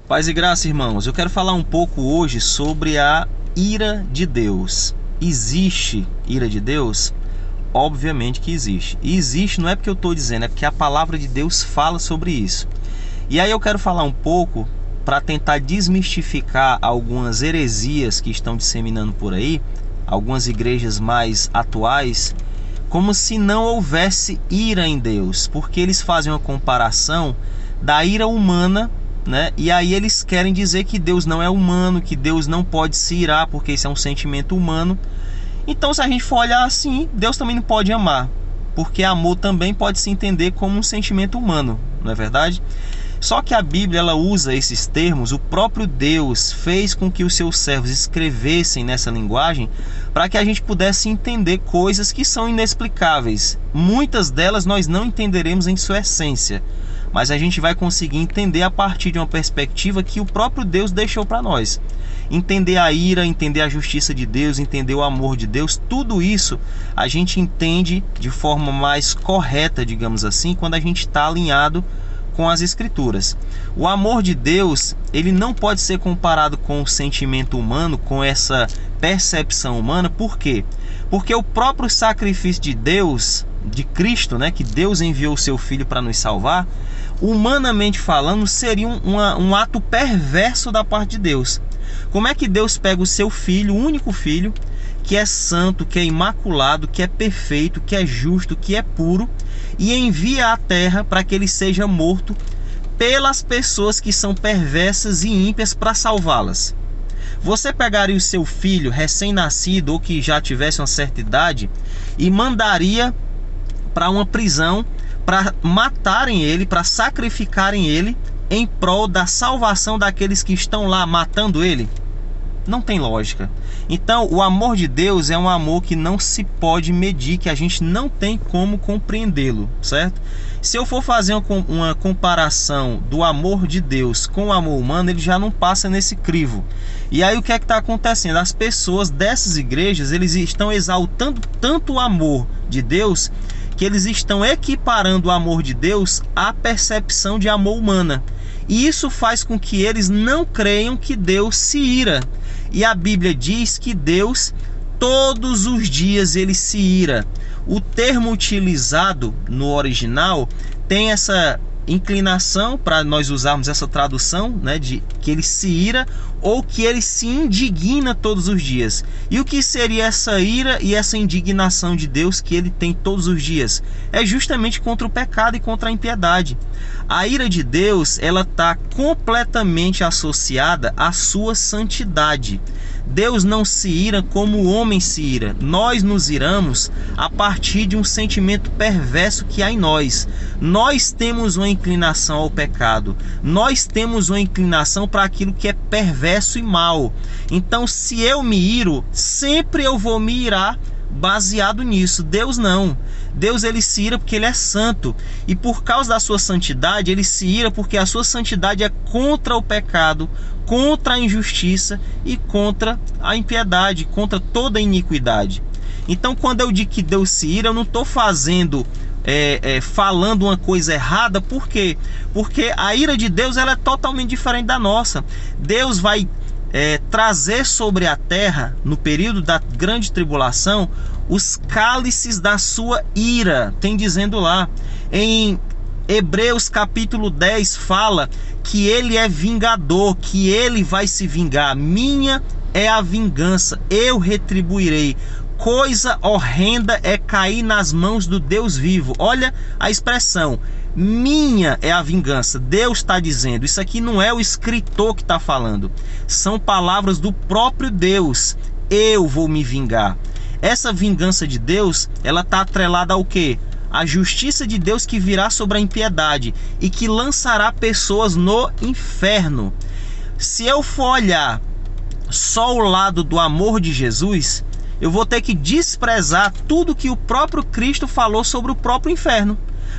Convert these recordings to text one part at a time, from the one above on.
Paz e graça, irmãos. Eu quero falar um pouco hoje sobre a ira de Deus. Existe ira de Deus? Obviamente que existe. E existe não é porque eu estou dizendo, é porque a palavra de Deus fala sobre isso. E aí eu quero falar um pouco para tentar desmistificar algumas heresias que estão disseminando por aí, algumas igrejas mais atuais, como se não houvesse ira em Deus, porque eles fazem uma comparação da ira humana, né? E aí eles querem dizer que Deus não é humano, que Deus não pode se irar porque isso é um sentimento humano. Então, se a gente for olhar assim, Deus também não pode amar, porque amor também pode se entender como um sentimento humano, não é verdade? Só que a Bíblia ela usa esses termos, o próprio Deus fez com que os seus servos escrevessem nessa linguagem para que a gente pudesse entender coisas que são inexplicáveis. Muitas delas nós não entenderemos em sua essência, mas a gente vai conseguir entender a partir de uma perspectiva que o próprio Deus deixou para nós. Entender a ira, entender a justiça de Deus, entender o amor de Deus, tudo isso a gente entende de forma mais correta, digamos assim, quando a gente está alinhado com as Escrituras. O amor de Deus, ele não pode ser comparado com o sentimento humano, com essa percepção humana. Por quê? Porque o próprio sacrifício de Deus, de Cristo, né, que Deus enviou o seu Filho para nos salvar, humanamente falando, seria um ato perverso da parte de Deus. Como é que Deus pega o seu Filho, o único Filho, que é santo, que é imaculado, que é perfeito, que é justo, que é puro, e envia à terra para que ele seja morto pelas pessoas que são perversas e ímpias para salvá-las? Você pegaria o seu filho recém-nascido ou que já tivesse uma certa idade e mandaria para uma prisão para matarem ele, para sacrificarem ele em prol da salvação daqueles que estão lá matando ele? Não tem lógica. Então, o amor de Deus é um amor que não se pode medir, que a gente não tem como compreendê-lo, certo? Se eu for fazer uma comparação do amor de Deus com o amor humano, ele já não passa nesse crivo. E aí o que é que está acontecendo? As pessoas dessas igrejas, eles estão exaltando tanto o amor de Deus, que eles estão equiparando o amor de Deus à percepção de amor humana. E isso faz com que eles não creiam que Deus se ira. E a Bíblia diz que Deus, todos os dias, ele se ira. O termo utilizado no original tem essa inclinação para nós usarmos essa tradução, né, de que ele se ira ou que ele se indigna todos os dias. E o que seria essa ira e essa indignação de Deus que ele tem todos os dias? É justamente contra o pecado e contra a impiedade. A ira de Deus, ela está completamente associada à sua santidade. Deus não se ira como o homem se ira. Nós nos iramos a partir de um sentimento perverso que há em nós. Nós temos uma inclinação ao pecado. Nós temos uma inclinação para aquilo que é perverso e mal. Então, se eu me iro, sempre eu vou me irar baseado nisso. Deus não. Deus ele se ira porque ele é santo. E por causa da sua santidade, ele se ira porque a sua santidade é contra o pecado, contra a injustiça e contra a impiedade, contra toda a iniquidade. Então, quando eu digo que Deus se ira, eu não estou falando uma coisa errada. Por quê? Porque a ira de Deus ela é totalmente diferente da nossa. Deus vai trazer sobre a terra, no período da grande tribulação, os cálices da sua ira. Tem dizendo lá em Hebreus capítulo 10, fala que ele é vingador, que ele vai se vingar. Minha é a vingança, eu retribuirei. Coisa horrenda é cair nas mãos do Deus vivo. Olha a expressão, minha é a vingança. Deus está dizendo, isso aqui não é o escritor que está falando, são palavras do próprio Deus. Eu vou me vingar. Essa vingança de Deus, ela está atrelada ao quê? A justiça de Deus que virá sobre a impiedade e que lançará pessoas no inferno. Se eu for olhar só o lado do amor de Jesus, eu vou ter que desprezar tudo que o próprio Cristo falou sobre o próprio inferno.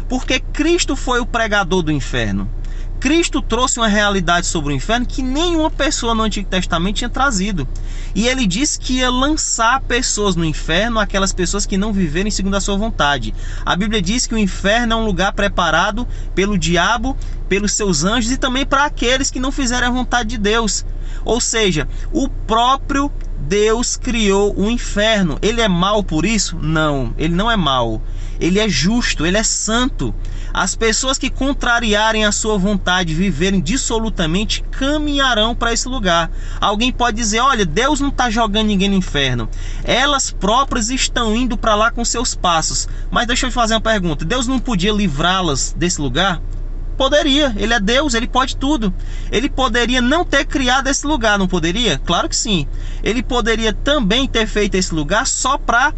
Porque Cristo foi o pregador do inferno. Cristo trouxe uma realidade sobre o inferno que nenhuma pessoa no Antigo Testamento tinha trazido. E ele disse que ia lançar pessoas no inferno, aquelas pessoas que não viverem segundo a sua vontade. A Bíblia diz que o inferno é um lugar preparado pelo diabo, pelos seus anjos e também para aqueles que não fizerem a vontade de Deus. Ou seja, o próprio Deus criou o inferno. Ele é mau por isso? Não, ele não é mau. Ele é justo, ele é santo. As pessoas que contrariarem a sua vontade, viverem dissolutamente, caminharão para esse lugar. Alguém pode dizer, olha, Deus não está jogando ninguém no inferno. Elas próprias estão indo para lá com seus passos. Mas deixa eu te fazer uma pergunta. Deus não podia livrá-las desse lugar? Poderia, ele é Deus, ele pode tudo. Ele poderia não ter criado esse lugar, não poderia? Claro que sim. Ele poderia também ter feito esse lugar só para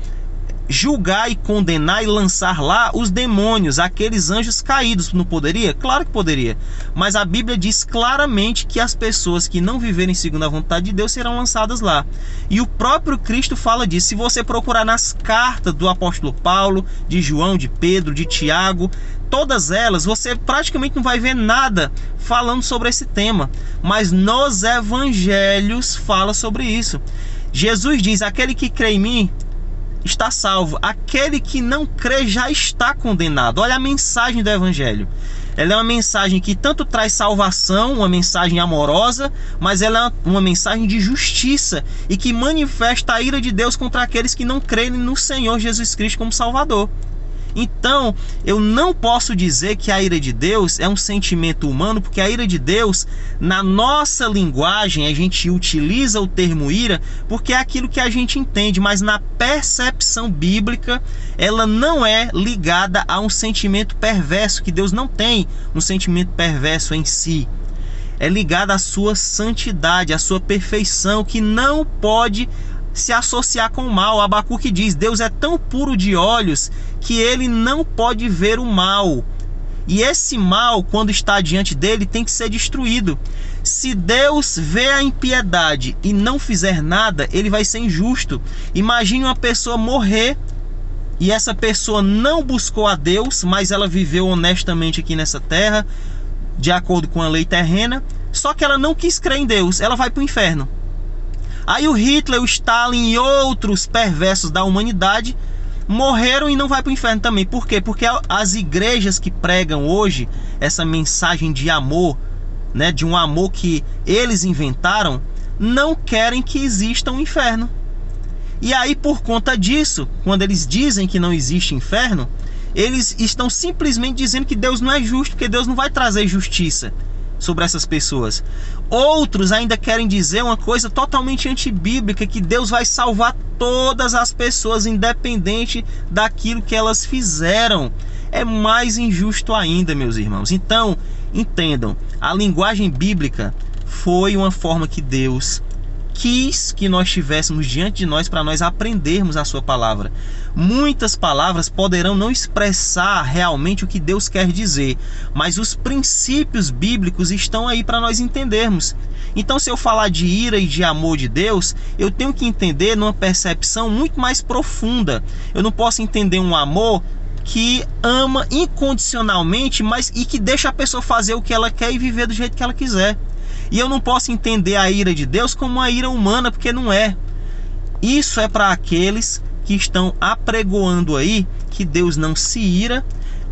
julgar e condenar e lançar lá os demônios, aqueles anjos caídos. Não poderia? Claro que poderia. Mas a Bíblia diz claramente que as pessoas que não viverem segundo a vontade de Deus serão lançadas lá. E o próprio Cristo fala disso. Se você procurar nas cartas do apóstolo Paulo, de João, de Pedro, de Tiago, todas elas, você praticamente não vai ver nada falando sobre esse tema. Mas nos evangelhos fala sobre isso. Jesus diz, aquele que crê em mim está salvo, aquele que não crê já está condenado. Olha a mensagem do evangelho. Ela é uma mensagem que tanto traz salvação, uma mensagem amorosa, mas ela é uma mensagem de justiça e que manifesta a ira de Deus contra aqueles que não creem no Senhor Jesus Cristo como Salvador. Então, eu não posso dizer que a ira de Deus é um sentimento humano, porque a ira de Deus, na nossa linguagem, a gente utiliza o termo ira porque é aquilo que a gente entende, mas na percepção bíblica, ela não é ligada a um sentimento perverso, que Deus não tem um sentimento perverso em si. É ligada à sua santidade, à sua perfeição, que não pode se associar com o mal. Abacuque diz, Deus é tão puro de olhos que ele não pode ver o mal. E esse mal, quando está diante dele, tem que ser destruído. Se Deus vê a impiedade e não fizer nada, ele vai ser injusto. Imagine uma pessoa morrer e essa pessoa não buscou a Deus, mas ela viveu honestamente aqui nessa terra, de acordo com a lei terrena, só que ela não quis crer em Deus, ela vai para o inferno. Aí o Hitler, o Stalin e outros perversos da humanidade morreram e não vai para o inferno também. Por quê? Porque as igrejas que pregam hoje essa mensagem de amor, né, de um amor que eles inventaram, não querem que exista um inferno. E aí, por conta disso, quando eles dizem que não existe inferno, eles estão simplesmente dizendo que Deus não é justo, porque Deus não vai trazer justiça sobre essas pessoas. Outros ainda querem dizer uma coisa totalmente antibíblica, que Deus vai salvar todas as pessoas, independente daquilo que elas fizeram. É mais injusto ainda, meus irmãos. Então, entendam, a linguagem bíblica foi uma forma que Deus quis que nós tivéssemos diante de nós para nós aprendermos a sua palavra. Muitas palavras poderão não expressar realmente o que Deus quer dizer, mas os princípios bíblicos estão aí para nós entendermos. Então, se eu falar de ira e de amor de Deus, eu tenho que entender numa percepção muito mais profunda. Eu não posso entender um amor que ama incondicionalmente, mas e que deixa a pessoa fazer o que ela quer e viver do jeito que ela quiser. E eu não posso entender a ira de Deus como uma ira humana, porque não é. Isso é para aqueles que estão apregoando aí que Deus não se ira,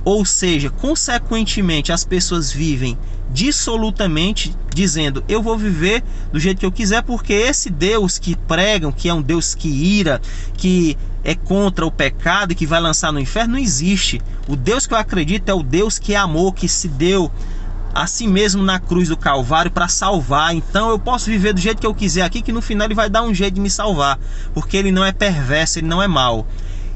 ou seja, consequentemente as pessoas vivem dissolutamente, dizendo, eu vou viver do jeito que eu quiser, porque esse Deus que pregam, que é um Deus que ira, que é contra o pecado e que vai lançar no inferno, não existe. O Deus que eu acredito é o Deus que é amor, que se deu a si mesmo na cruz do Calvário para salvar. Então eu posso viver do jeito que eu quiser aqui, que no final ele vai dar um jeito de me salvar, porque ele não é perverso, ele não é mau.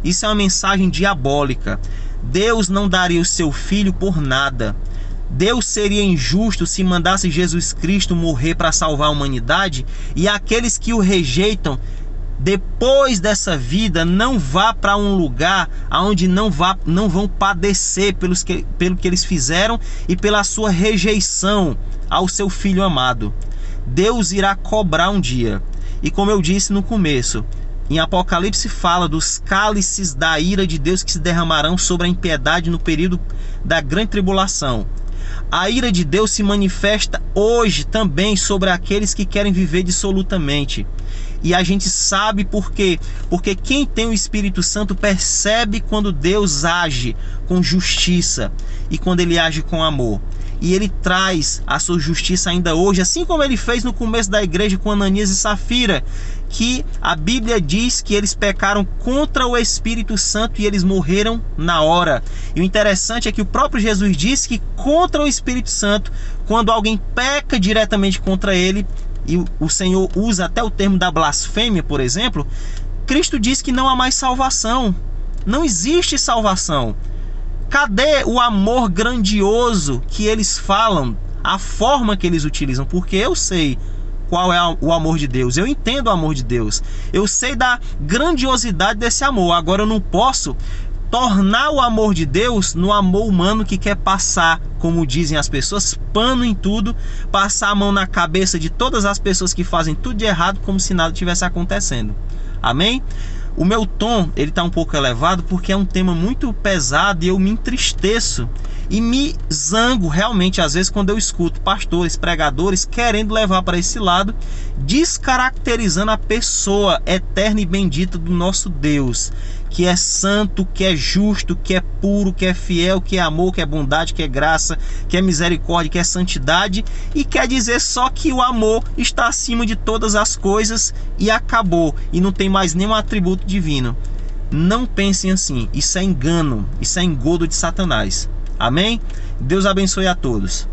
Isso é uma mensagem diabólica. Deus não daria o seu filho por nada. Deus seria injusto se mandasse Jesus Cristo morrer para salvar a humanidade e aqueles que o rejeitam depois dessa vida não vá para um lugar onde não vão padecer pelo que eles fizeram e pela sua rejeição ao seu filho amado. Deus irá cobrar um dia. E como eu disse no começo, em Apocalipse fala dos cálices da ira de Deus que se derramarão sobre a impiedade no período da grande tribulação. A ira de Deus se manifesta hoje também sobre aqueles que querem viver dissolutamente. E a gente sabe por quê? Porque quem tem o Espírito Santo percebe quando Deus age com justiça e quando ele age com amor. E ele traz a sua justiça ainda hoje, assim como ele fez no começo da igreja com Ananias e Safira, que a Bíblia diz que eles pecaram contra o Espírito Santo e eles morreram na hora. E o interessante é que o próprio Jesus disse que contra o Espírito Santo, quando alguém peca diretamente contra ele, e o Senhor usa até o termo da blasfêmia, por exemplo, Cristo diz que não há mais salvação. Não existe salvação. Cadê o amor grandioso que eles falam, a forma que eles utilizam? Porque eu sei qual é o amor de Deus, eu entendo o amor de Deus, eu sei da grandiosidade desse amor. Agora eu não posso tornar o amor de Deus no amor humano que quer passar, como dizem as pessoas, pano em tudo, passar a mão na cabeça de todas as pessoas que fazem tudo de errado como se nada tivesse acontecendo. Amém? O meu tom, ele está um pouco elevado porque é um tema muito pesado e eu me entristeço e me zango realmente às vezes quando eu escuto pastores, pregadores querendo levar para esse lado, descaracterizando a pessoa eterna e bendita do nosso Deus, que é santo, que é justo, que é puro, que é fiel, que é amor, que é bondade, que é graça, que é misericórdia, que é santidade, e quer dizer só que o amor está acima de todas as coisas e acabou, e não tem mais nenhum atributo divino. Não pensem assim, isso é engano, isso é engodo de Satanás. Amém? Deus abençoe a todos.